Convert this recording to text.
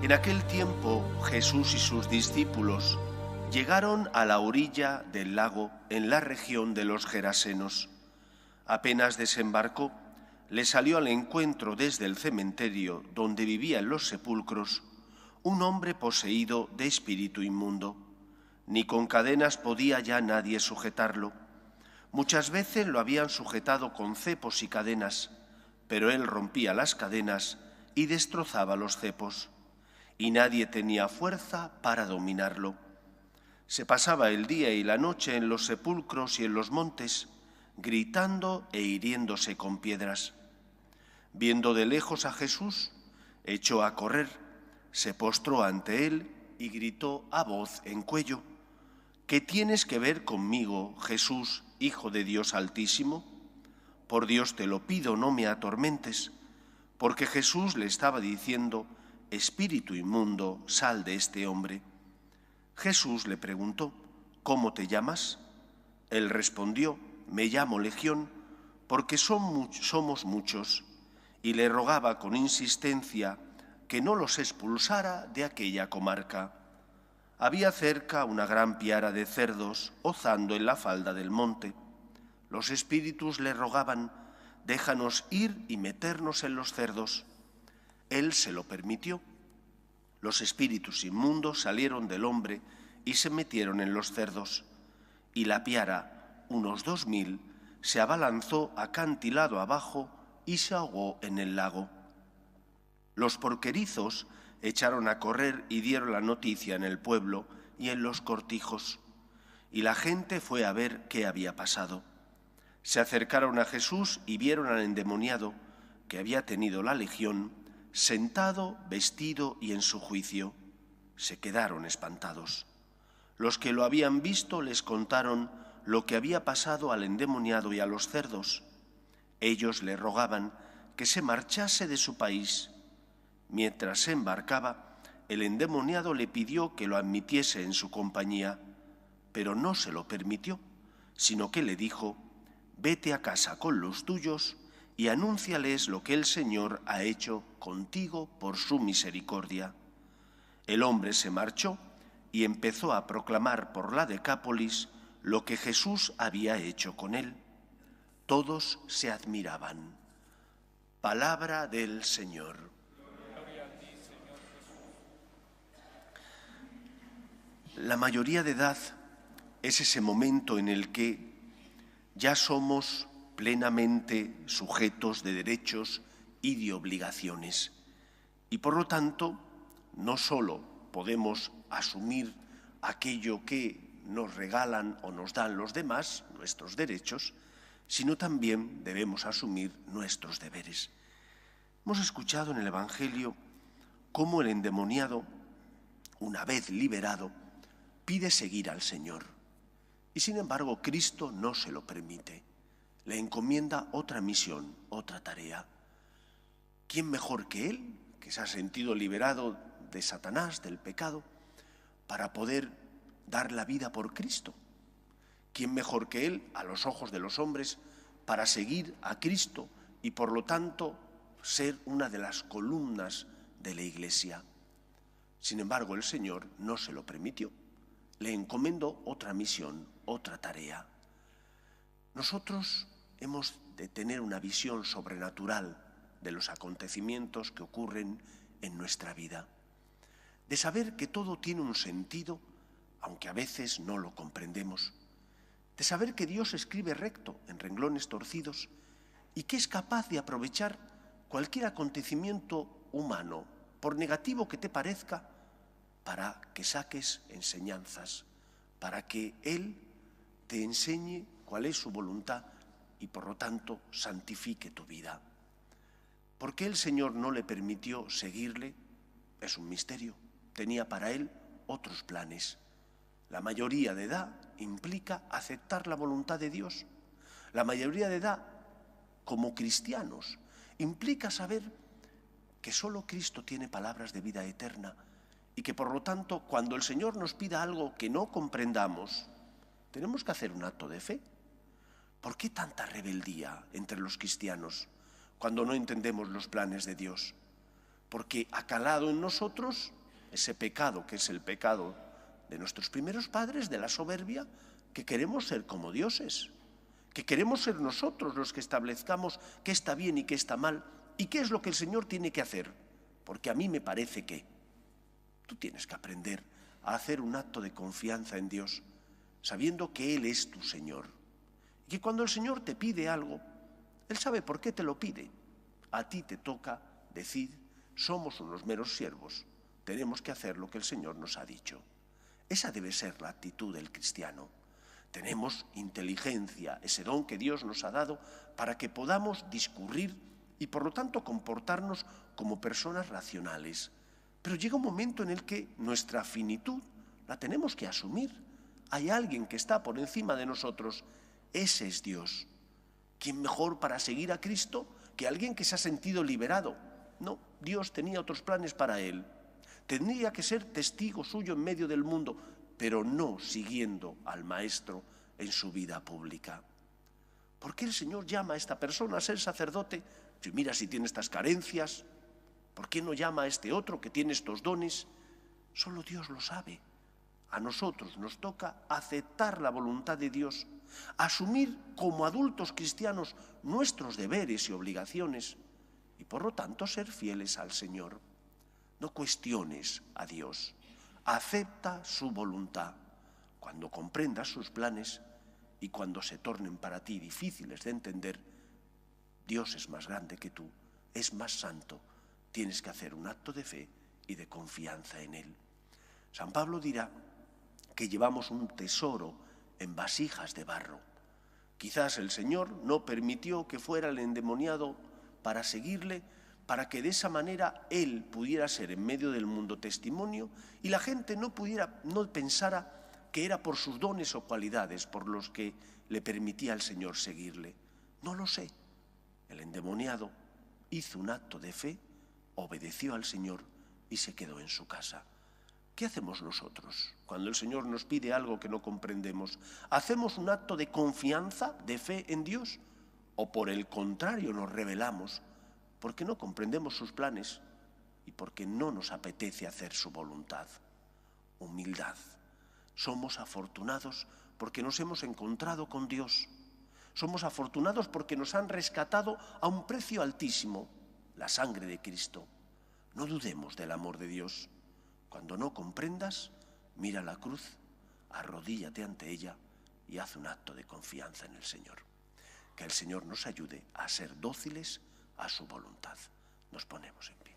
En aquel tiempo Jesús y sus discípulos llegaron a la orilla del lago en la región de los Gerasenos. Apenas desembarcó, le salió al encuentro desde el cementerio donde vivían los sepulcros un hombre poseído de espíritu inmundo. Ni con cadenas podía ya nadie sujetarlo. Muchas veces lo habían sujetado con cepos y cadenas, pero él rompía las cadenas y destrozaba los cepos, y nadie tenía fuerza para dominarlo. Se pasaba el día y la noche en los sepulcros y en los montes, gritando e hiriéndose con piedras. Viendo de lejos a Jesús, echó a correr, se postró ante él y gritó a voz en cuello: ¿Qué tienes que ver conmigo, Jesús, Hijo de Dios Altísimo? Por Dios te lo pido, no me atormentes. Porque Jesús le estaba diciendo: Espíritu inmundo, sal de este hombre. Jesús le preguntó: ¿Cómo te llamas? Él respondió: Me llamo Legión, porque somos muchos. Y le rogaba con insistencia que no los expulsara de aquella comarca. Había cerca una gran piara de cerdos ozando en la falda del monte. Los espíritus le rogaban: déjanos ir y meternos en los cerdos. Él se lo permitió. Los espíritus inmundos salieron del hombre y se metieron en los cerdos. Y la piara, unos 2000, se abalanzó acantilado abajo y se ahogó en el lago. Los porquerizos echaron a correr y dieron la noticia en el pueblo y en los cortijos. Y la gente fue a ver qué había pasado. Se acercaron a Jesús y vieron al endemoniado, que había tenido la legión, sentado, vestido y en su juicio. Se quedaron espantados. Los que lo habían visto les contaron lo que había pasado al endemoniado y a los cerdos. Ellos le rogaban que se marchase de su país. Mientras se embarcaba, el endemoniado le pidió que lo admitiese en su compañía, pero no se lo permitió, sino que le dijo: vete a casa con los tuyos y anúnciales lo que el Señor ha hecho contigo por su misericordia. El hombre se marchó y empezó a proclamar por la Decápolis lo que Jesús había hecho con él. Todos se admiraban. Palabra del Señor. Gloria a ti, Señor Jesús. La mayoría de edad es ese momento en el que ya somos plenamente sujetos de derechos y de obligaciones. Y por lo tanto, no solo podemos asumir aquello que nos regalan o nos dan los demás, nuestros derechos, sino también debemos asumir nuestros deberes. Hemos escuchado en el Evangelio cómo el endemoniado, una vez liberado, pide seguir al Señor. Y sin embargo, Cristo no se lo permite. Le encomienda otra misión, otra tarea. ¿Quién mejor que él, que se ha sentido liberado de Satanás, del pecado, para poder dar la vida por Cristo? ¿Quién mejor que él, a los ojos de los hombres, para seguir a Cristo y por lo tanto ser una de las columnas de la Iglesia? Sin embargo, el Señor no se lo permitió. Le encomendó otra misión, otra tarea. Nosotros hemos de tener una visión sobrenatural de los acontecimientos que ocurren en nuestra vida, de saber que todo tiene un sentido, aunque a veces no lo comprendemos, de saber que Dios escribe recto en renglones torcidos y que es capaz de aprovechar cualquier acontecimiento humano, por negativo que te parezca, para que saques enseñanzas, para que Él te enseñe cuál es su voluntad y por lo tanto santifique tu vida. ¿Por qué el Señor no le permitió seguirle? Es un misterio. Tenía para él otros planes. La mayoría de edad implica aceptar la voluntad de Dios. La mayoría de edad, como cristianos, implica saber que solo Cristo tiene palabras de vida eterna y que por lo tanto, cuando el Señor nos pida algo que no comprendamos, tenemos que hacer un acto de fe. ¿Por qué tanta rebeldía entre los cristianos cuando no entendemos los planes de Dios? porque ha calado en nosotros ese pecado que es el pecado de nuestros primeros padres, de la soberbia, que queremos ser como dioses, que queremos ser nosotros los que establezcamos qué está bien y qué está mal y qué es lo que el Señor tiene que hacer, porque a mí me parece que tú tienes que aprender a hacer un acto de confianza en Dios, sabiendo que Él es tu Señor, y que cuando el Señor te pide algo, Él sabe por qué te lo pide. A ti te toca decir, somos unos meros siervos, tenemos que hacer lo que el Señor nos ha dicho. Esa debe ser la actitud del cristiano. Tenemos inteligencia, ese don que Dios nos ha dado para que podamos discurrir y por lo tanto comportarnos como personas racionales. Pero llega un momento en el que nuestra finitud la tenemos que asumir. Hay alguien que está por encima de nosotros, ese es Dios. ¿Quién mejor para seguir a Cristo que alguien que se ha sentido liberado? No, Dios tenía otros planes para él. Tendría que ser testigo suyo en medio del mundo, pero no siguiendo al Maestro en su vida pública. ¿Por qué el Señor llama a esta persona a ser sacerdote? Si mira si tiene estas carencias, ¿por qué no llama a este otro que tiene estos dones? Solo Dios lo sabe. A nosotros nos toca aceptar la voluntad de Dios, asumir como adultos cristianos nuestros deberes y obligaciones y por lo tanto ser fieles al Señor. No cuestiones a Dios, acepta su voluntad. Cuando comprendas sus planes y cuando se tornen para ti difíciles de entender, Dios es más grande que tú, es más santo, tienes que hacer un acto de fe y de confianza en Él. San Pablo dirá que llevamos un tesoro en vasijas de barro. Quizás el Señor no permitió que fuera el endemoniado para seguirle, para que de esa manera él pudiera ser en medio del mundo testimonio y la gente no pensara que era por sus dones o cualidades por los que le permitía al Señor seguirle. No lo sé. El endemoniado hizo un acto de fe, obedeció al Señor y se quedó en su casa. ¿Qué hacemos nosotros cuando el Señor nos pide algo que no comprendemos? ¿Hacemos un acto de confianza, de fe en Dios? ¿O por el contrario nos rebelamos porque no comprendemos sus planes y porque no nos apetece hacer su voluntad? Humildad. Somos afortunados porque nos hemos encontrado con Dios. Somos afortunados porque nos han rescatado a un precio altísimo, la sangre de Cristo. No dudemos del amor de Dios. Cuando no comprendas, mira la cruz, arrodíllate ante ella y haz un acto de confianza en el Señor. Que el Señor nos ayude a ser dóciles a su voluntad. Nos ponemos en pie.